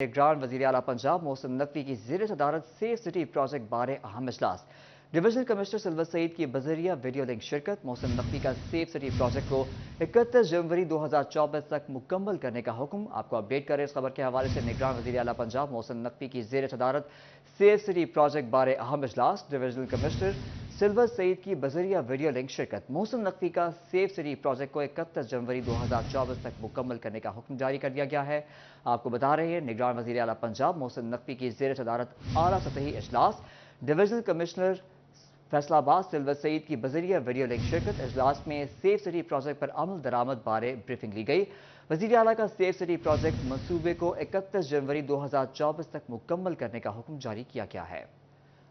निगरान वज़ीर आला पंजाब मोहसिन नकवी की ज़ेर सदारत सेफ सिटी प्रोजेक्ट बारे अहम इजलास। डिविजनल कमिश्नर सिल्वर सईद की बजरिया वीडियो लिंक शिरकत। मोहसिन नकवी का सेफ सिटी प्रोजेक्ट को 31 जनवरी 2024 तक मुकम्मल करने का हुक्म। आपको अपडेट करें इस खबर के हवाले से। निगरान वज़ीर आला पंजाब मोहसिन नकवी की ज़ेर सदारत सेफ सिटी प्रोजेक्ट बारे अहम इजलास। डिविजनल कमिश्नर सिल्वर सईद की बजरिया वीडियो लिंक शिरकत। मोहसिन नकवी का सेफ सिटी प्रोजेक्ट को 31 जनवरी 2024 तक मुकम्मल करने का हुक्म जारी कर दिया गया है। आपको बता रहे हैं निगरान वज़ीर आला पंजाब मोहसिन नकवी की ज़ेर सदारत आला सतही इजलास। डिविजनल कमिश्नर फैसलाबाद सिल्वर सईद की बजरिया वीडियो लिंक शिरकत। इजलास में सेफ सिटी प्रोजेक्ट पर अमल दरामद बारे ब्रीफिंग ली गई। वज़ीर आला का सेफ सिटी प्रोजेक्ट मनसूबे को 31 जनवरी 2024 तक मुकम्मल करने का हुक्म जारी किया गया है।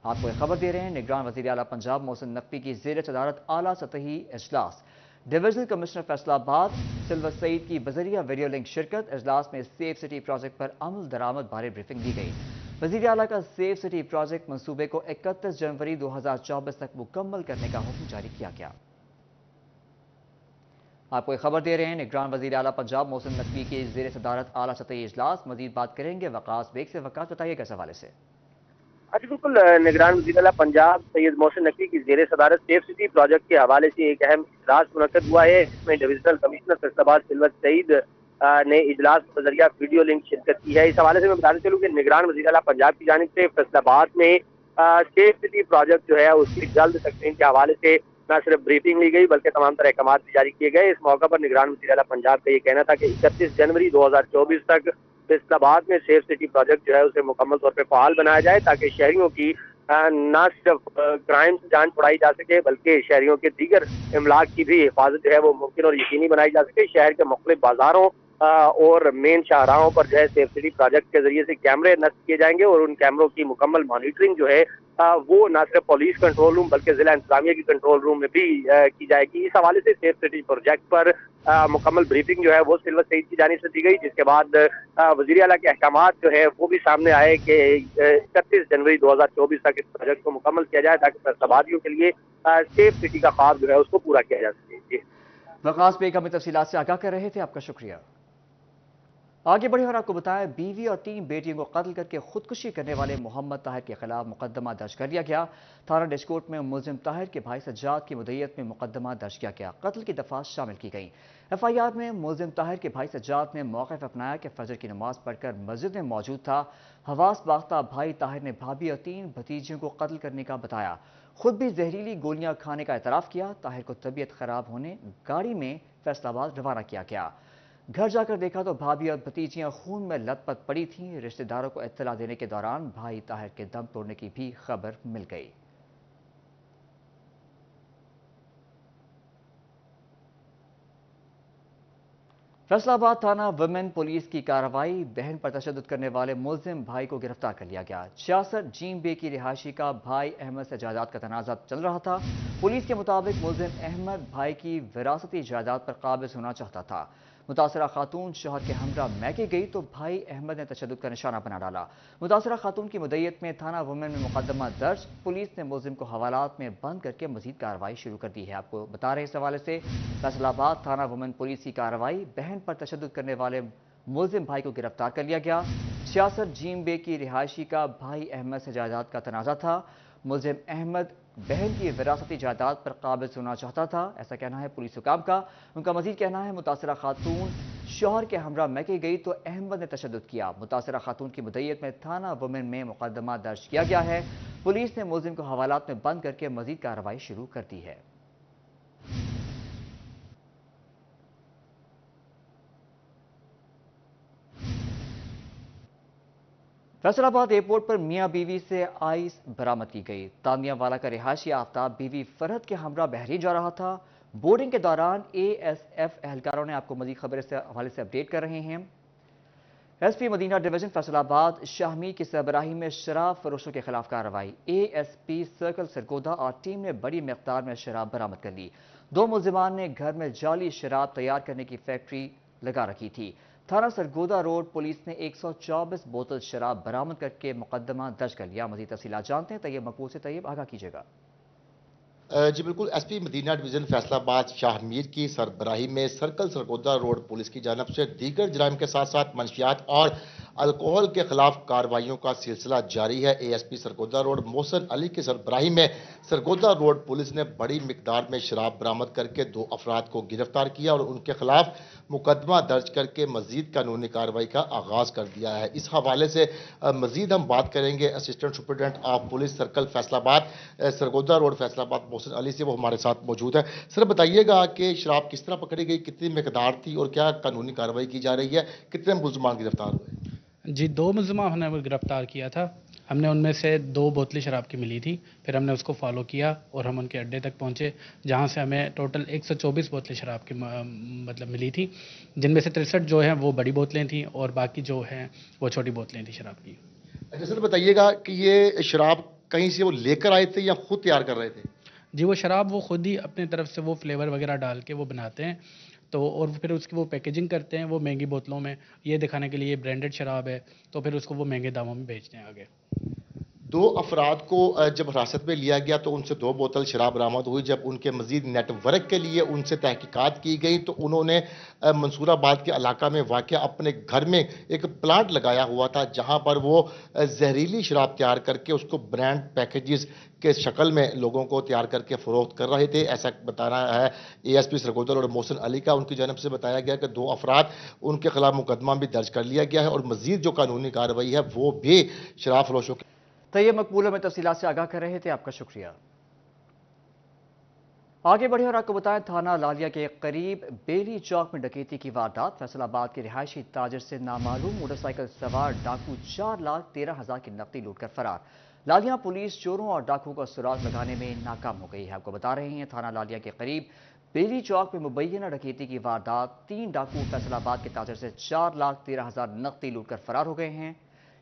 आपको एक खबर दे रहे हैं निगरान वज़ीर आला पंजाब मोहसिन नकवी की ज़ेर सदारत आला सतही इजलास। डिविजनल कमिश्नर फैसलाबाद सिल्वर सईद की बजरिया वीडियो लिंक शिरकत। इजलास में सेफ सिटी प्रोजेक्ट पर अमल दरामद बारे ब्रीफिंग दी गई। वज़ीर आला का सेफ सिटी प्रोजेक्ट मनसूबे को 31 जनवरी 2024 तक मुकम्मल करने का हुक्म जारी किया गया। आपको एक खबर दे रहे हैं निगरान वज़ीर आला पंजाब मोहसिन नकवी की ज़ेर सदारत आला सतही इजलास। मजीद बात करेंगे वकास बेग से। वकास बताइएगा इस हवाले से। जी बिल्कुल। निगरान वज़ीर आला पंजाब सैयद मोहसिन नकवी की ज़ेर सदारत सेफ सिटी प्रोजेक्ट के हवाले से एक अहम इजलास मुनक्कद हुआ है। इसमें डिविजनल कमिश्नर फैसलाबाद सिल्वर सईद ने इजलास के जरिए वीडियो लिंक शिरकत की है। इस हवाले से मैं बताते चलूँ कि निगरान वज़ीर आला पंजाब की जानिब से फैसलाबाद में सेफ सिटी प्रोजेक्ट जो है उसकी जल्द तकमील के हवाले से न सिर्फ ब्रीफिंग ली गई बल्कि तमाम तरह अहकाम भी जारी किए गए। इस मौके पर निगरान वज़ीर आला पंजाब का ये कहना था कि 31 जनवरी 2024 तक फैसलाबाद में सेफ सिटी प्रोजेक्ट जो है उसे मुकम्मल तौर पर फ़ाल बनाया जाए ताकि शहरियों की न सिर्फ क्राइम से जान छुड़ाई जा सके बल्कि शहरियों के दीगर इमलाक की भी हिफाजत जो है वो मुमकिन और यकीनी बनाई जा सके। शहर के मुख्तलिफ बाजारों और मेन शाहराहों पर जो है सेफ सिटी प्रोजेक्ट के जरिए से कैमरे नस्ब किए जाएंगे और उन कैमरों की मुकम्मल मॉनिटरिंग जो है वो न सिर्फ पुलिस कंट्रोल रूम बल्कि जिला इंतजामिया की कंट्रोल रूम में भी की जाएगी। इस हवाले से सेफ सिटी प्रोजेक्ट पर मुकम्मल ब्रीफिंग जो है वो सिल्वर सईद की जानिब से दी गई, जिसके बाद वज़ीर आला के अहकामात जो है वो भी सामने आए कि 31 जनवरी 2024 तक इस प्रोजेक्ट को मुकम्मल किया जाए ताकि फैसलाबादियों के लिए सेफ सिटी का ख्वाब जो है उसको पूरा किया जा सके। वकास बेग हमें तफसीलात से आगाह कर रहे थे, आपका शुक्रिया। आगे बढ़े और आपको बताएं, बीवी और 3 बेटियों को कत्ल करके खुदकुशी करने वाले मोहम्मद ताहिर के खिलाफ मुकदमा दर्ज कर लिया गया। थाना डिस्कोट में मुलजिम ताहिर के भाई सज्जाद की मुद्दईयत में मुकदमा दर्ज किया गया। कत्ल की दफात शामिल की गई। FIR में मुलजिम ताहिर के भाई सज्जाद ने मौक़िफ़ अपनाया कि फजर की नमाज पढ़कर मस्जिद में मौजूद था। हवास बाख्ता भाई ताहिर ने भाभी और 3 भतीजियों को कत्ल करने का बताया। खुद भी जहरीली गोलियां खाने का एतराफ़ किया। ताहिर को तबीयत खराब होने गाड़ी में फैसलाबाद रवाना किया गया। घर जाकर देखा तो भाभी और भतीजियां खून में लथपथ पड़ी थीं। रिश्तेदारों को इत्तला देने के दौरान भाई ताहिर के दम तोड़ने की भी खबर मिल गई। फैसलाबाद थाना वुमेन पुलिस की कार्रवाई। बहन पर तशद्दुद करने वाले मुलजिम भाई को गिरफ्तार कर लिया गया। 66 जीम बे की रिहायशी का भाई अहमद से जायदाद का तनाज़ा चल रहा था। पुलिस के मुताबिक मुलजिम अहमद भाई की विरासती जायदाद पर काबिज होना चाहता था। मुतासरा खातून शोहर के हमरा मैके गई तो भाई अहमद ने तशद्दुद का निशाना बना डाला। मुतासरा खातून की मुद्दईयत में थाना वुमेन में मुकदमा दर्ज। पुलिस ने मुलजिम को हवालात में बंद करके मजीद कार्रवाई शुरू कर दी है। आपको बता रहे हैं इस हवाले से। फैसलाबाद थाना वुमेन पुलिस की कार्रवाई। बहन पर तशद्दुद करने वाले मुलजिम भाई को गिरफ्तार कर लिया गया। 66 जीम बे की रिहायशी का भाई अहमद से जायदाद का तनाज़ा था। मुलजिम अहमद बहन की विरासती जायदाद पर काबिज होना चाहता था, ऐसा कहना है पुलिस हुकाम का। उनका मजीद कहना है मुतासरा खातून शोहर के हमरा मैके गई तो अहमद ने तशद्दुद किया। मुतासरा खातून की मुद्दईयत में थाना वुमेन में मुकदमा दर्ज किया गया है। पुलिस ने मुलजिम को हवालात में बंद करके मजीद कार्रवाई शुरू कर दी है। फैसलाबाद एयरपोर्ट पर मियां बीवी से आइस बरामद की गई। तानियावाला का रिहायशी आफ्ताब बीवी फरहत के हमरा बहरीन जा रहा था। बोर्डिंग के दौरान ASF एहलकारों ने आपको मजीद खबर इस हवाले से अपडेट कर रहे हैं। SP मदीना डिवीजन फैसलाबाद शाहमी की सरबराही में शराब फरोशों के खिलाफ कार्रवाई। ASP सर्कल सरगोदा और टीम ने बड़ी मकदार में शराब बरामद कर ली। 2 मुलजिमान ने घर में जाली शराब तैयार करने की फैक्ट्री लगा रखी थी। थाना सरगोदा रोड पुलिस ने 124 बोतल शराब बरामद करके मुकदमा दर्ज कर लिया। मजीद तफसीलात जानते हैं तैयब मकबूल से। तैयब आगाह कीजिएगा। जी बिल्कुल। SP मदीना डिवीजन फैसलाबाद शाहमीर की सरबराही में सर्कल सरगोदा रोड पुलिस की जानब से दीगर जराइम के साथ साथ मंशियात और الکوہل کے خلاف کارروائیوں کا سلسلہ جاری ہے۔ A S P Sargodha road Mohsin Ali کی سربراہی میں سرگودا روڈ پولیس نے بڑی مقدار میں شراب برآمد کر کے 2 افراد کو گرفتار کیا اور ان کے خلاف مقدمہ درج کر کے مزید قانونی کارروائی کا آغاز کر دیا ہے۔ اس حوالے سے مزید ہم بات کریں گے assistant superintendent of police circle Faisal آباد سرگودا روڈ فیصل آباد محسن علی سے، وہ ہمارے ساتھ موجود ہے۔ سر بتائیے گا کہ شراب کس طرح پکڑی گئی، کتنی مقدار تھی اور کیا قانونی کارروائی کی جا رہی ہے، کتنے ملزمان گرفتار ہوئے؟ جی 2 ملزمان ہم نے گرفتار کیا تھا۔ ہم نے ان میں سے 2 بوتلیں شراب کی ملی تھی، پھر ہم نے اس کو فالو کیا اور ہم ان کے اڈے تک پہنچے جہاں سے ہمیں ٹوٹل 124 بوتلیں شراب کی مطلب ملی تھی، جن میں سے 63 جو ہیں وہ بڑی بوتلیں تھیں اور باقی جو ہیں وہ چھوٹی بوتلیں تھیں شراب کی۔ اچھا سر بتائیے گا کہ یہ شراب کہیں سے وہ لے کر آئے تھے یا خود تیار کر رہے تھے؟ جی وہ شراب وہ خود ہی اپنے طرف سے وہ فلیور وغیرہ ڈال کے وہ بناتے ہیں، تو اور پھر اس کی وہ پیکیجنگ کرتے ہیں وہ مہنگی بوتلوں میں، یہ دکھانے کے لیے برانڈڈ شراب ہے، تو پھر اس کو وہ مہنگے داموں میں بیچتے ہیں آگے۔ 2 افراد کو جب حراست میں لیا گیا تو ان سے 2 بوتل شراب برآمد ہوئی۔ جب ان کے مزید نیٹ ورک کے لیے ان سے تحقیقات کی گئی تو انہوں نے منصور آباد کے علاقہ میں واقع اپنے گھر میں ایک پلانٹ لگایا ہوا تھا جہاں پر وہ زہریلی شراب تیار کر کے اس کو برانڈ پیکیجز کے شکل میں لوگوں کو تیار کر کے فروخت کر رہے تھے، ایسا بتانا ہے اے ایس پی سرگودا اور محسن علی کا۔ ان کی جانب سے بتایا گیا کہ 2 افراد ان کے خلاف مقدمہ بھی درج کر لیا گیا ہے اور مزید جو قانونی کارروائی ہے وہ بھی شراب فروشوں کے طیب مقبولہ میں تفصیلات سے آگاہ کر رہے تھے، آپ کا شکریہ۔ آگے بڑھے اور آپ کو بتائیں تھانہ لالیہ کے قریب بیلی چوک میں ڈکیتی کی واردات۔ فیصل آباد کے رہائشی تاجر سے نامعلوم موٹر سائیکل سوار ڈاکو 4,13,000 کی نقدی لوٹ کر فرار۔ لالیہ پولیس چوروں اور ڈاکوؤں کو سراغ لگانے میں ناکام ہو گئی ہے۔ آپ کو بتا رہے ہیں تھانہ لالیہ کے قریب بیلی چوک میں مبینہ ڈکیتی کی واردات۔ 3 ڈاکو فیصل آباد کے تاجر سے 4,13,000 نقدی لوٹ کر فرار ہو گئے ہیں۔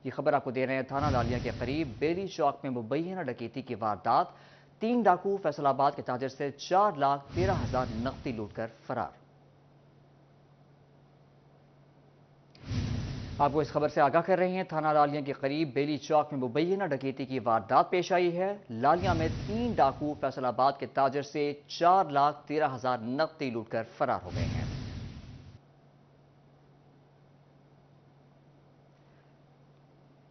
یہ خبر آپ کو دے رہے ہیں تھانہ لالیہ کے قریب بیلی چوک میں مبینہ ڈکیتی کی واردات۔ 3 ڈاکو فیصل آباد کے تاجر سے 4,13,000 نقدی لوٹ کر فرار۔ آپ کو اس خبر سے آگاہ کر رہے ہیں تھانہ لالیہ کے قریب بیلی چوک میں مبینہ ڈکیتی کی واردات پیش آئی ہے۔ لالیہ میں 3 ڈاکو فیصل آباد کے تاجر سے 4,13,000 نقدی لوٹ کر فرار ہو گئے ہیں۔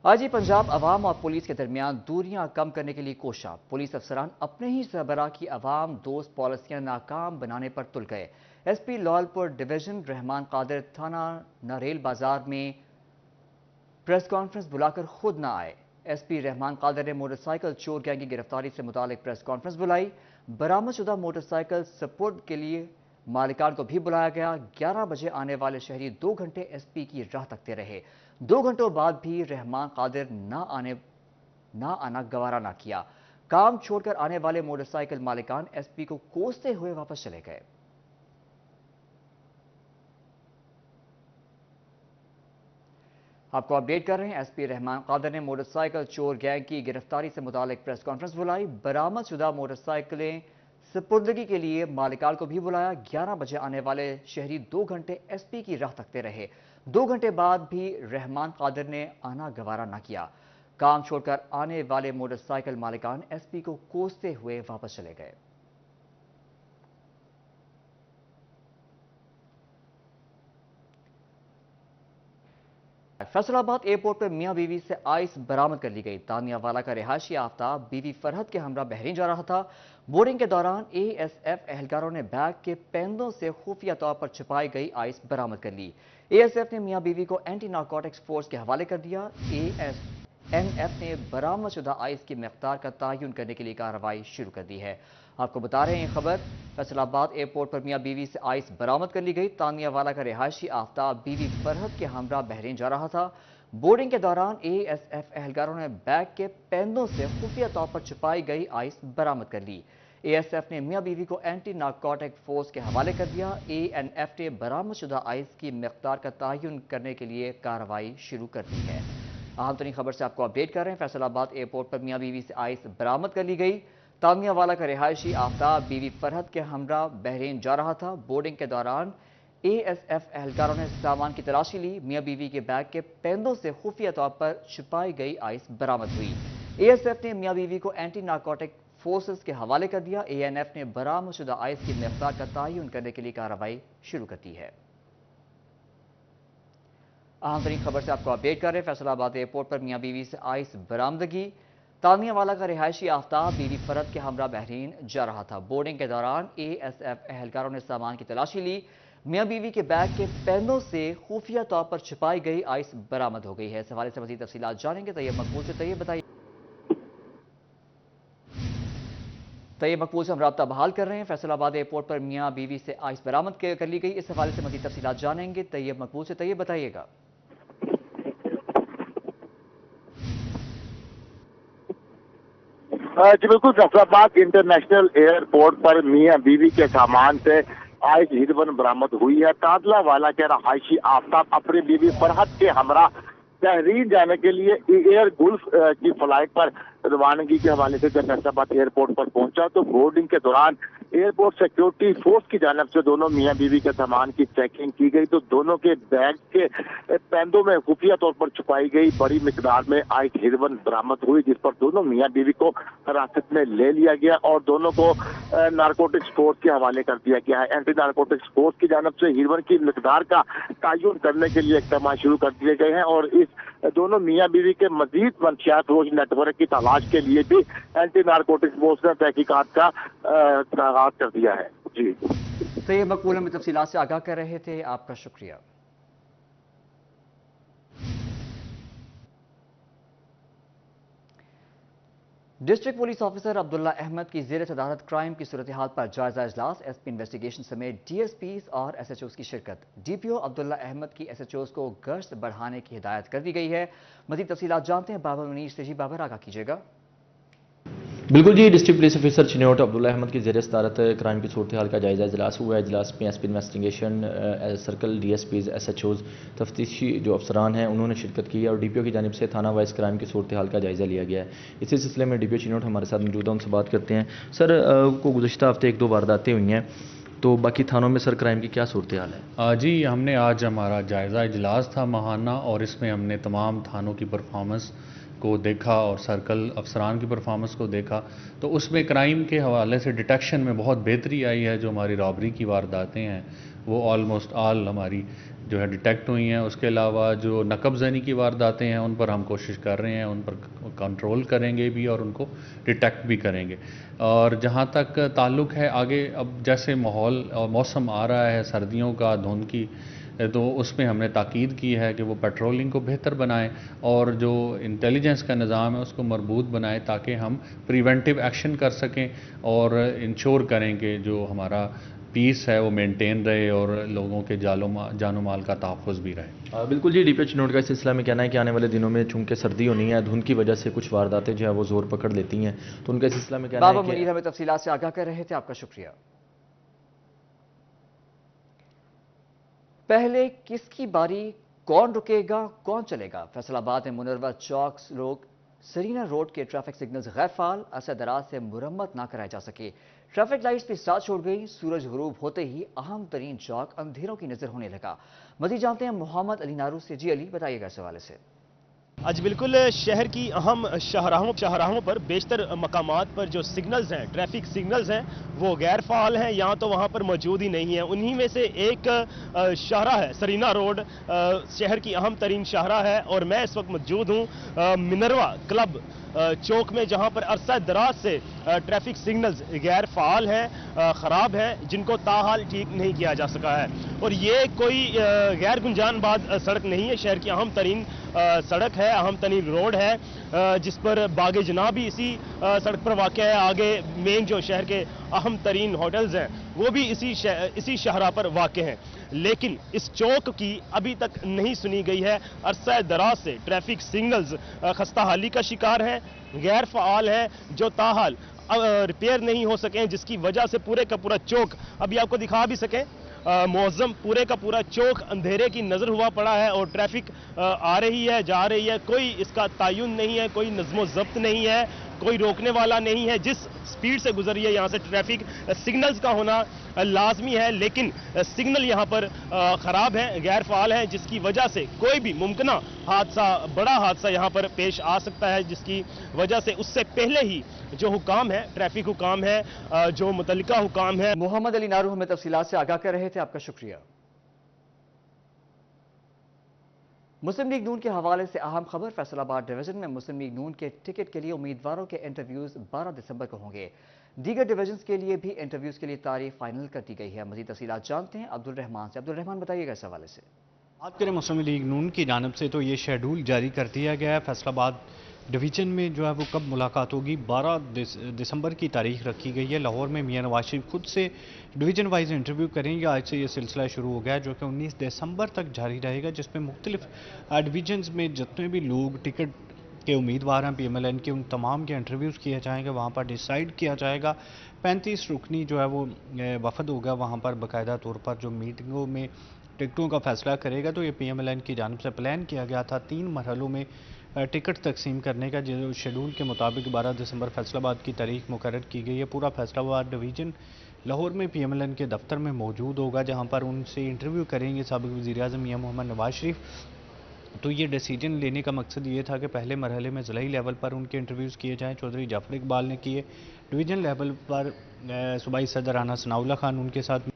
آئی جی پنجاب عوام اور پولیس کے درمیان دوریاں کم کرنے کے لیے کوشاں۔ پولیس افسران اپنے ہی سربراہ کی عوام دوست پالیسیاں ناکام بنانے پر تل گئے۔ ایس پی لالپور ڈویژن رحمان قادر تھانہ ناریل بازار میں پریس کانفرنس بلا کر خود نہ آئے۔ ایس پی رحمان قادر نے موٹر سائیکل چور گینگ کی گرفتاری سے متعلق پریس کانفرنس بلائی۔ برآمد شدہ موٹر سائیکل سپرد کے لیے مالکان کو بھی بلایا گیا۔ 11 بجے آنے والے شہری 2 گھنٹے ایس پی کی راہ تکتے رہے۔ 2 گھنٹوں بعد بھی رحمان قادر نہ آنا گوارا نہ کیا۔ کام چھوڑ کر آنے والے موٹر سائیکل مالکان ایس پی کو کوستے ہوئے واپس چلے گئے۔ آپ کو اپڈیٹ کر رہے ہیں ایس پی رحمان قادر نے موٹر سائیکل چور گینگ کی گرفتاری سے متعلق پریس کانفرنس بلائی۔ برآمد شدہ موٹر سائیکلیں سپردگی کے لیے مالکان کو بھی بلایا۔ 11 بجے آنے والے شہری 2 گھنٹے ایس پی کی راہ تکتے رہے۔ 2 گھنٹے بعد بھی رحمان قادر نے آنا گوارا نہ کیا۔ کام چھوڑ کر آنے والے موٹر سائیکل مالکان ایس پی کو کوستے ہوئے واپس چلے گئے۔ فیصل آباد ایئرپورٹ پر میاں بیوی سے آئس برآمد کر لی گئی۔ تانیہ والا کا رہائشی آفتاب بیوی فرحت کے ہمراہ بحرین جا رہا تھا۔ بورڈنگ کے دوران اے ایس ایف اہلکاروں نے بیگ کے پیندوں سے خفیہ طور پر چھپائی گئی آئس برآمد کر لی۔ اے ایس ایف نے میاں بیوی کو اینٹی نارکوٹکس فورس کے حوالے کر دیا۔ اے ایس این ایف نے برآمد شدہ آئس کی مقدار کا تعین کرنے کے لیے کارروائی شروع کر دی ہے۔ آپ کو بتا رہے ہیں خبر فیصل آباد ایئرپورٹ پر میاں بیوی سے آئس برآمد کر لی گئی۔ تانیہ والا کا رہائشی آفتاب بیوی فرحت کے ہمراہ بحرین جا رہا تھا۔ بورڈنگ کے دوران اے ایس ایف اہلکاروں نے بیگ کے پیندوں سے خفیہ طور پر چھپائی گئی آئس برآمد کر لی۔ اے ایس ایف نے میاں بیوی کو اینٹی نارکوٹک فورس کے حوالے کر دیا۔ اے این ایف نے برآمد شدہ آئس کی مقدار کا تعین کرنے کے لیے کارروائی شروع کر دی ہے۔ اہم ترین خبر سے آپ کو اپڈیٹ کر رہے ہیں فیصل آباد ایئرپورٹ پر میاں بیوی سے آئس برآمد کر لی گئی۔ تانیہ والا کا رہائشی آفتاب بیوی فرحت کے ہمراہ بحرین جا رہا تھا۔ بورڈنگ کے دوران اے ایس ایف اہلکاروں نے سامان کی تلاشی لی۔ میاں بیوی کے بیگ کے پیندوں سے خفیہ طور پر چھپائی گئی آئس برآمد ہوئی۔ اے ایس ایف نے میاں بیوی کو اینٹی نارکوٹک فورسز کے حوالے کر دیا۔ اے این ایف نے برآمد شدہ آئس کی مقدار کا تعین کرنے کے لیے کارروائی شروع کر دی ہے۔ अहम तरीन खबर से आपको अपडेट कर रहे हैं। फैसलाबाद एयरपोर्ट पर मियाँ बीवी से आइस बरामदगी। तानियावाला का रिहायशी आफ्ताब बीवी फरद के हमरा बहरीन जा रहा था। बोर्डिंग के दौरान ASF एहलकारों ने सामान की तलाशी ली। मियाँ बीवी के बैग के पैनों से खुफिया तौर पर छिपाई गई आइस बरामद हो गई है। इस हवाले से मजीद तफसीलात जानेंगे तैयब मकबूल से। तैयब बताइए। तैयब मकबूल से हम राब्ता बहाल कर रहे हैं। फैसलाबाद एयरपोर्ट पर मियाँ बीवी से आइस बरामद कर ली गई। इस हवाले से मजीद तफसीलात जानेंगे तैयब मकबूल से। तैयब बताइएगा। जी बिल्कुल, फैसलाबाद इंटरनेशनल एयरपोर्ट पर मियाँ बीवी के सामान से आइस हिरवन बरामद हुई है। तादलावाला के रहायशी आफ्ताब अपनी बीवी फरहत के हमरा बहरीन जाने के लिए एयर गुल्फ की फ्लाइट पर रवानगी के हवाले से जब फैसलाबाद एयरपोर्ट पर पहुंचा तो बोर्डिंग के दौरान एयरपोर्ट सिक्योरिटी फोर्स की जानिब से दोनों मियाँ बीवी के सामान की चेकिंग की गई तो दोनों के बैग के पैंदों में खुफिया तौर पर छुपाई गई बड़ी मिकदार में आइस हिरवन बरामद हुई, जिस पर दोनों मियाँ बीवी को हिरासत में ले लिया गया और दोनों को नारकोटिक्स फोर्स के हवाले कर दिया गया है। एंटी नारकोटिक्स फोर्स की जानिब से हिरवन की मिकदार का तयन करने के लिए इक़दाम शुरू कर दिए गए हैं और इस दोनों मियाँ बीवी के मजीद मंशियात रोज नेटवर्क की तलाश के लिए भी एंटी नारकोटिक्स फोर्स ने तहकीकात का आगाज कर दिया है। जी तो ये मकबूल में तफसीलात से आगाह कर रहे थे, आपका शुक्रिया। District police officer Abdullah Ahmad की ज़ेर सदारत क्राइम की सूरत हाल पर जायजा इजलास। SP इन्वेस्टिगेशन समेत DSPs और SHOs की शिरकत। DPO अब्दुल्ला अहमद की SHOs को गश्त बढ़ाने की हिदायत कर दी गई है। मजीद तफसीलात जानते हैं बाबर मुनीर से। जी बाबर, आगाह कीजिएगा। बिल्कुल जी, district police officer Chiniot Abdullah Ahmad की ज़ेर सदारत क्राइम की सूरत हाल का जायजा इजलास हुआ है। इजलास में SP investigation circle, DSPs, SHOs, तफ्तीशी जो अफसरान हैं उन्होंने शिरकत की है और DPO की जानिब से थाना वाइज क्राइम की सूरत हाल का जायजा लिया गया है। इसी सिलसिले में DPO चिन्होट हमारे साथ मौजूद हैं, उनसे बात करते हैं। सर, को गुज़श्ता हफ्ते 1-2 वारदातें हुई हैं, तो बाकी थानों में सर क्राइम की क्या सूरत हाल है? जी, हमने आज हमारा जायज़ा इजलास था माहाना और इसमें हमने तमाम थानों की परफॉर्मेंस को देखा और सर्कल अफसरान की परफॉर्मेंस को देखा। तो उसमें क्राइम के हवाले से डिटेक्शन में बहुत बेहतरी आई है। जो हमारी रॉबरी की वारदातें हैं वो ऑलमोस्ट ऑल हमारी जो है डिटेक्ट हुई हैं। उसके अलावा जो नकब ज़नी की वारदातें हैं उन पर हम कोशिश कर रहे हैं, उन पर कंट्रोल करेंगे भी और उनको डिटेक्ट भी करेंगे। और जहाँ तक ताल्लुक़ है आगे, अब जैसे माहौल और मौसम आ रहा है सर्दियों का, धुंध की, तो उसमें हमने ताकीद की है कि वो पेट्रोलिंग को बेहतर बनाएं और जो इंटेलिजेंस का निज़ाम है उसको मजबूत बनाएं ताकि हम प्रिवेंटिव एक्शन कर सकें और इंश्योर करें कि जो हमारा पीस है वो मेंटेन रहे और लोगों के जानो माल का तहफ़्फ़ुज़ भी रहे। बिल्कुल जी, DPO चिन्होट का इस सिलसिला में कहना है कि आने वाले दिनों में चूंकि सर्दी होनी है, धुंध की वजह से कुछ वारदातें जो है वो जोर पकड़ लेती हैं, तो उनका इस सिलसिला में कहना है कि बाबर मुनीर हमें तफसीलात से आगाह कर रहे थे, आपका शुक्रिया। पहले किसकी बारी, कौन रुकेगा कौन चलेगा? फैसलाबाद में मुनव्वर चौक रोड सरीना रोड के ट्रैफिक सिग्नल्स गैर फाल, अरसा दराज से मुरम्मत ना कराए जा सके। ट्रैफिक लाइट्स भी साथ छोड़ गई। सूरज गुरूब होते ही अहम तरीन चौक अंधेरों की नजर होने लगा। मजीद जानते हैं मोहम्मद अली नारू से। जी अली, बताइएगा इस हवाले से। आज बिल्कुल शहर की अहम शाहराहों पर बेशतर मकामात पर जो सिग्नल्स हैं, ट्रैफिक सिग्नल्स हैं, वो गैर फाल हैं, यहाँ तो वहाँ पर मौजूद ही नहीं है। उन्हीं में से एक शाहरा है सरीना रोड, शहर की अहम तरीन शाहरा है और मैं इस वक्त मौजूद हूँ मिनरवा क्लब चौक में, जहां पर अरसा दराज से ट्रैफिक सिग्नल्स गैर फाल हैं, ख़राब हैं, जिनको ताहाल ठीक नहीं किया जा सका है। और ये कोई गैर गुंजानबाद सड़क नहीं है, शहर की अहम तरीन सड़क है, अहम तरीन रोड है, जिस पर बागे जना भी इसी सड़क पर वाक़ है। आगे मेन जो शहर के अहम तरीन होटल्स हैं वो भी इसी शाहरा पर वाक़ हैं। लेकिन इस चौक की अभी तक नहीं सुनी गई है। अरसा दराज से ट्रैफिक सिग्नल्स खस्ता हाली का शिकार हैं, गैर फ़ाल हैं, जो ताहाल रिपेयर नहीं हो सके, जिसकी वजह से पूरे का पूरा चौक, अभी आपको दिखा भी सकें, मौज़म पूरे का पूरा चौक अंधेरे की नज़र हुआ पड़ा है और ट्रैफिक आ रही है, जा रही है, कोई इसका तयन नहीं है, कोई नज़्मो ज़ब्त नहीं है, कोई रोकने वाला नहीं है। जिस स्पीड से गुजर रही है यहाँ से ट्रैफिक, सिग्नल्स का होना लाजमी है, लेकिन सिग्नल यहाँ पर ख़राब है, गैर फ़ाल है, जिसकी वजह से कोई भी मुमकिन हादसा, बड़ा हादसा यहाँ पर पेश आ सकता है, जिसकी वजह से उससे पहले ही जो हुकाम है, ट्रैफिक हुकाम है, जो मुतल्लिका हुकाम है। मोहम्मद अली नारू हमें तफसीलात से आगाह कर रहे थे, आपका शुक्रिया। मुस्लिम लीग नून के हवाले से अहम खबर, फैसलाबाद डिवीजन में मुस्लिम लीग नून के टिकट के लिए उम्मीदवारों के इंटरव्यूज 12 दिसंबर को होंगे। दीगर डिवीजन के लिए भी इंटरव्यूज के लिए तारीख फाइनल कर दी गई है। मजीद तफसीलात जानते हैं अब्दुल रहमान से। अब्दुल रहमान, बताइएगा इस हवाले से। बात करें मुस्लिम लीग नून की जानिब से तो ये शेड्यूल जारी कर दिया गया है। फैसलाबाद डिवीज़न में जो है वो कब मुलाकात होगी, 12 दिसंबर की तारीख रखी गई है। लाहौर में मियां नवाज शरीफ खुद से डिवीज़न वाइज इंटरव्यू करेंगे। आज से ये सिलसिला शुरू हो गया है जो कि 19 दिसंबर तक जारी रहेगा, जिसमें मुख्तलिफ डिवीजन्स में जितने भी लोग टिकट के उम्मीदवार हैं PMLN के, उन तमाम के इंटरव्यूज़ किए जाएंगे। वहाँ पर डिसाइड किया जाएगा। 35 रुकनी जो है वो वफद होगा वहाँ पर बाकायदा तौर पर, जो मीटिंगों में टिकटों का फैसला करेगा। तो ये PMLN की जानिब से प्लान किया गया था 3 मरहलों में टिकट तकसीम करने का, जो शेड्यूल के मुताबिक 12 दिसंबर फैसलाबाद की तारीख मुकर्रर की गई है। पूरा फैसलाबाद डिवीज़न लाहौर में PMLN के दफ्तर में मौजूद होगा, जहाँ पर उनसे इंटरव्यू करेंगे साबिक वज़ीर-ए-आज़म मियां मोहम्मद नवाज शरीफ। तो ये डिसीजन लेने का मकसद ये था कि पहले मरहले में ज़िलाई लेवल पर उनके इंटरव्यूज़ किए जाएँ। चौधरी जाफर इकबाल ने किए। डिवीज़न लेवल पर सूबाई सदर राना सनाउल्लाह खान उनके साथ।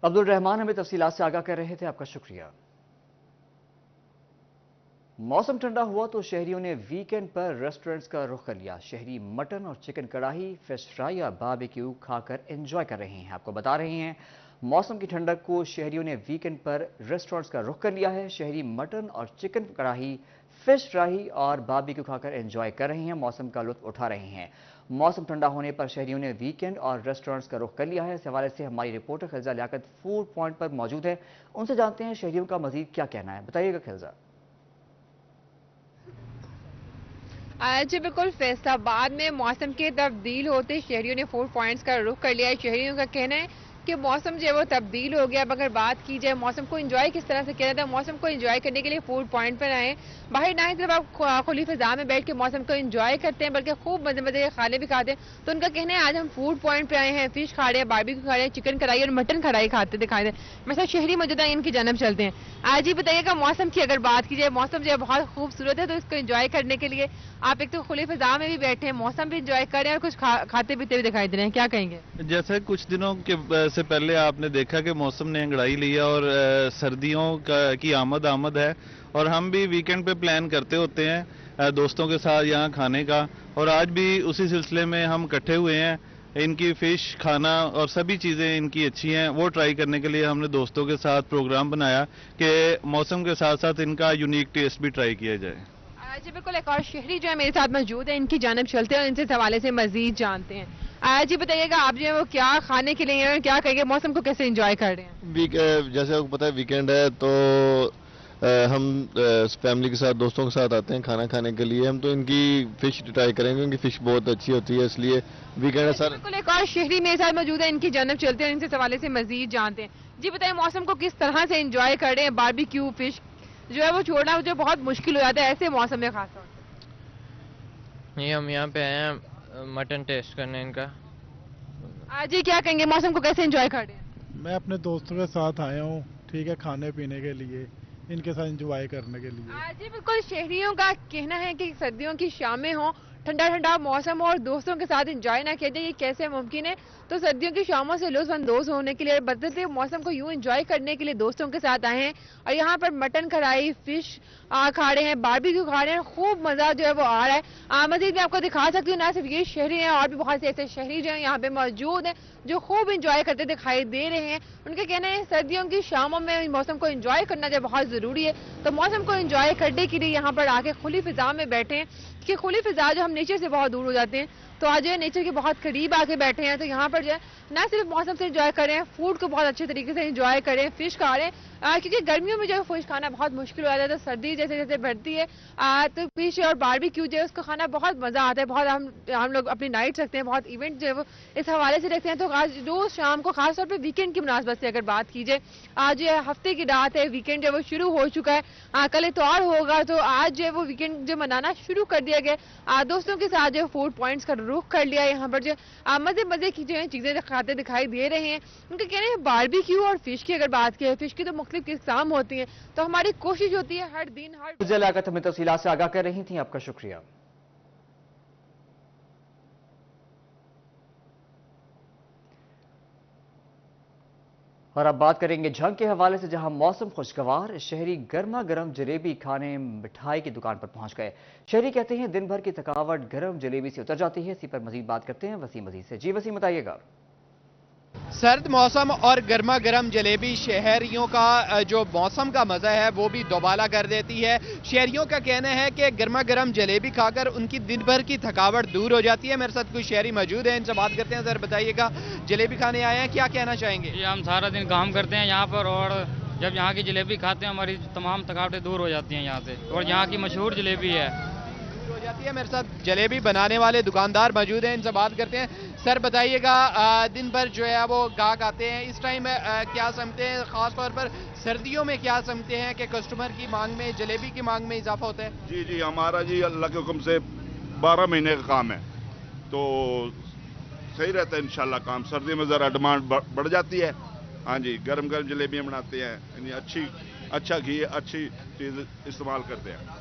अब्दुल रहमान हमें तफसीलात से आगाह कर रहे थे, आपका शुक्रिया। मौसम ठंडा हुआ तो शहरियों ने वीकेंड पर रेस्टोरेंट्स का रुख कर लिया। शहरी मटन और चिकन कढ़ाई, फिश फ्राई और बारबेक्यू खाकर एंजॉय कर रहे हैं। आपको बता रहे हैं मौसम की ठंडक को शहरियों ने वीकेंड पर रेस्टोरेंट्स का रुख कर लिया है। शहरी मटन और चिकन कढ़ाई, फिश फ्राई और बारबेक्यू खाकर एंजॉय कर रहे हैं, मौसम का लुत्फ उठा रहे हैं। मौसम ठंडा होने पर शहरियों ने वीकेंड और रेस्टोरेंट्स का रुख कर लिया है। इस हवाले से हमारी रिपोर्टर खिलजा लियाकत फूड पॉइंट पर मौजूद है, उनसे जानते हैं शहरियों का मजीद क्या कहना है। बताइएगा खिलजा। आज बिल्कुल फैसलाबाद में मौसम के तब्दील होते शहरियों ने फूड पॉइंट्स का रुख कर लिया है। शहरियों का कहना है कि मौसम जो है वो तब्दील हो गया। अब अगर बात की जाए मौसम को एंजॉय किस तरह से किया जाता है, मौसम को एंजॉय करने के लिए फूड पॉइंट पर आए, बाहर ना सिर्फ आप खुली फिजा में बैठ के मौसम को एंजॉय करते हैं बल्कि खूब मजे मजे के खाने भी खाते हैं। तो उनका कहना है आज हम फूड पॉइंट पे आए हैं, फिश खा रहे हैं, बारबेक्यू खा रहे हैं, चिकन कढ़ाई और मटन कढ़ाई खाते दिखाई दे। मेरे साथ शहरी मौजूद है, इनकी जानब चलते हैं। आज ही बताइएगा मौसम की अगर बात की जाए, मौसम जो है बहुत खूबसूरत है, तो इसको एंजॉय करने के लिए आप एक तो खुली फिजा में भी बैठे हैं, मौसम भी एंजॉय कर रहे हैं और कुछ खाते पीते भी दिखाई दे रहे हैं, क्या कहेंगे? जैसे कुछ दिनों के से पहले आपने देखा कि मौसम ने अंगड़ाई लिया और सर्दियों की आमद है, और हम भी वीकेंड पे प्लान करते होते हैं दोस्तों के साथ यहाँ खाने का, और आज भी उसी सिलसिले में हम इकट्ठे हुए हैं। इनकी फिश खाना और सभी चीज़ें इनकी अच्छी हैं, वो ट्राई करने के लिए हमने दोस्तों के साथ प्रोग्राम बनाया कि मौसम के साथ साथ इनका यूनिक टेस्ट भी ट्राई किया जाए। जी बिल्कुल, एक और शहरी जो है मेरे साथ मौजूद है, इनकी जानब चलते हैं और इनसे इस हवाले से मजीद जानते हैं। जी बताइएगा आप जो है वो क्या खाने के लिए हैं, क्या कहेंगे, मौसम को कैसे एंजॉय कर रहे हैं? जैसे आपको पता है वीकेंड है तो हम फैमिली के साथ दोस्तों के साथ आते हैं खाना खाने के लिए। हम तो इनकी फिश ट्राई करेंगे, उनकी फिश बहुत अच्छी होती है, इसलिए वीकेंड है सर। बिल्कुल, एक और शहरी मेरे साथ मौजूद है, इनकी जानब चलते हैं, इनसे इस हवाले से मजीद जानते हैं। जी बताइए मौसम को किस तरह से एंजॉय कर रहे हैं? बारबेक्यू फिश जो है वो छोड़ना मुझे बहुत मुश्किल हो जाता है ऐसे मौसम में खासतौर से। नहीं, हम यहाँ पे आए हैं मटन टेस्ट करने इनका। आज ही क्या कहेंगे, मौसम को कैसे एंजॉय कर रहे हैं? मैं अपने दोस्तों के साथ आया हूँ, ठीक है, खाने पीने के लिए, इनके साथ एंजॉय करने के लिए। जी बिल्कुल, शहरियों का कहना है कि सर्दियों की शामें हों, ठंडा ठंडा मौसम और दोस्तों के साथ एंजॉय ना किया जाए, ये कैसे मुमकिन है? तो सर्दियों की शामों से लुत्फानंदोज होने के लिए, बदलते मौसम को यूं एंजॉय करने के लिए दोस्तों के साथ आए हैं और यहाँ पर मटन कढ़ाई, फिश खा रहे हैं, बारबेक्यू खा रहे हैं, खूब मजा जो है वो आ रहा है। मजीद मैं आपको दिखा सकती हूँ, ना सिर्फ ये शहरी हैं और भी बहुत से ऐसे शहरी जो है यहाँ पे मौजूद हैं जो खूब इंजॉय करते दिखाई दे रहे हैं। उनके कहना है सर्दियों की शामों में मौसम को एंजॉय करना जो बहुत जरूरी है, तो मौसम को एंजॉय करने के लिए यहाँ पर आके खुली फिजा में बैठे हैं कि खुली फिजा जो हम नेचर से बहुत दूर हो जाते हैं, तो आज जो है नेचर के बहुत करीब आके बैठे हैं। तो यहाँ पर जो है ना सिर्फ मौसम से एंजॉय कर रहे हैं, फूड को बहुत अच्छे तरीके से एंजॉय कर रहे हैं, फिश खा रहे हैं, क्योंकि गर्मियों में जो है फिश खाना बहुत मुश्किल हो जाता है, तो सर्दी जैसे जैसे बढ़ती है तो फिश और बारबेक्यू जो है उसको खाना बहुत मजा आता है। बहुत हम लोग अपनी नाइट रखते हैं, बहुत इवेंट जो है वो इस हवाले से रखते हैं। तो आज रोज शाम को खासतौर पर वीकेंड की मुनासबत से अगर बात की जाए, आज जो है हफ्ते की रात है, वीकेंड जो है वो शुरू हो चुका है, कल इतवार होगा, तो आज जो है वो वीकेंड जो मनाना शुरू कर दिया गया। दोस्तों के साथ जो फूड पॉइंट्स का रुख कर लिया, यहाँ पर जो मजे मजे की जो है चीजें खाते दिखाई दे रहे हैं। उनके कहने हैं बारबेक्यू और फिश की अगर बात की है, फिश की तो मुख्तलिफ किस्म होती है, तो हमारी कोशिश होती है हर दिन हर हमें तफसीलात से आगाह कर रही थी, आपका शुक्रिया। اور اب بات کریں گے جھنگ کے حوالے سے، جہاں موسم خوشگوار، شہری گرما گرم جلیبی کھانے مٹھائی کی دکان پر پہنچ گئے۔ شہری کہتے ہیں دن بھر کی تھکاوٹ گرم جلیبی سے اتر جاتی ہے۔ اسی پر مزید بات کرتے ہیں وسیم عزیز سے۔ جی وسیم بتائیے گا۔ سرد موسم اور گرما گرم جلیبی شہریوں کا جو موسم کا مزہ ہے وہ بھی دوبالا کر دیتی ہے۔ شہریوں کا کہنا ہے کہ گرما گرم جلیبی کھا کر ان کی دن بھر کی تھکاوٹ دور ہو جاتی ہے۔ میرے ساتھ کوئی شہری موجود ہیں، ان سے بات کرتے ہیں۔ سر بتائیے گا، جلیبی کھانے آئے ہیں، کیا کہنا چاہیں گے؟ جی ہم سارا دن کام کرتے ہیں یہاں پر، اور جب یہاں کی جلیبی کھاتے ہیں ہماری تمام تھکاوٹیں دور ہو جاتی ہیں یہاں سے، اور یہاں کی مشہور جلیبی ہے۔ ہو جاتی ہے۔ میرے ساتھ جلیبی بنانے والے دکاندار موجود ہیں، ان سے بات کرتے ہیں۔ سر بتائیے گا، دن بھر جو ہے وہ گاہک آتے ہیں، اس ٹائم کیا سمجھتے ہیں، خاص طور پر سردیوں میں کیا سمجھتے ہیں کہ کسٹمر کی مانگ میں، جلیبی کی مانگ میں اضافہ ہوتا ہے؟ جی ہمارا جی اللہ کے حکم سے 12 مہینے کا کام ہے، تو صحیح رہتا ہے انشاءاللہ کام۔ سردی میں ذرا ڈیمانڈ بڑھ جاتی ہے۔ ہاں جی، گرم گرم جلیبیاں بناتے ہیں، یعنی اچھا گھی، اچھی چیز استعمال کرتے ہیں۔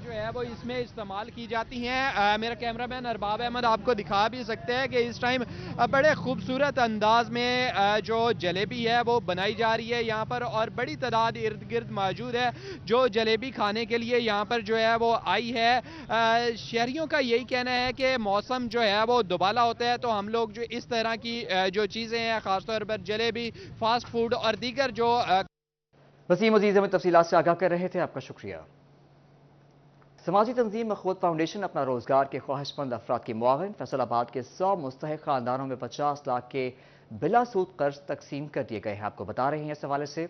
جو ہے وہ اس میں استعمال کی جاتی ہیں۔ میرا کیمرہ مین ارباب احمد آپ کو دکھا بھی سکتے ہیں کہ اس ٹائم بڑے خوبصورت انداز میں جو جلیبی ہے وہ بنائی جا رہی ہے یہاں پر، اور بڑی تعداد ارد گرد موجود ہے جو جلیبی کھانے کے لیے یہاں پر جو ہے وہ آئی ہے۔ شہریوں کا یہی کہنا ہے کہ موسم جو ہے وہ دوبالا ہوتا ہے تو ہم لوگ جو اس طرح کی جو چیزیں ہیں، خاص طور پر جلیبی، فاسٹ فوڈ اور دیگر جو وسیم عزیز ہمیں تفصیلات سے آگاہ کر رہے تھے، آپ کا شکریہ۔ سماجی تنظیم اخوت فاؤنڈیشن اپنا روزگار کے خواہش مند افراد کی معاون، فیصل آباد کے 100 مستحق خاندانوں میں 50 لاکھ کے بلا سود قرض تقسیم کر دیے گئے ہیں۔ آپ کو بتا رہے ہیں اس حوالے سے،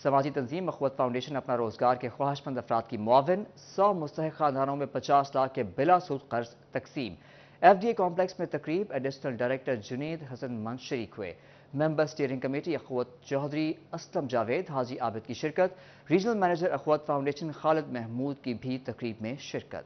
سماجی تنظیم اخوت فاؤنڈیشن اپنا روزگار کے خواہش مند افراد کی معاون، 100 مستحق خاندانوں میں 50 لاکھ کے بلا سود قرض تقسیم۔ ایف ڈی اے کمپلیکس میں تقریب، ایڈیشنل ڈائریکٹر جنید حسن منچ شریک ہوئے۔ ممبر سٹیئرنگ کمیٹی اخوت چودھری اسلم جاوید حاجی عابد کی شرکت، ریجنل مینیجر اخوت فاؤنڈیشن خالد محمود کی بھی تقریب میں شرکت۔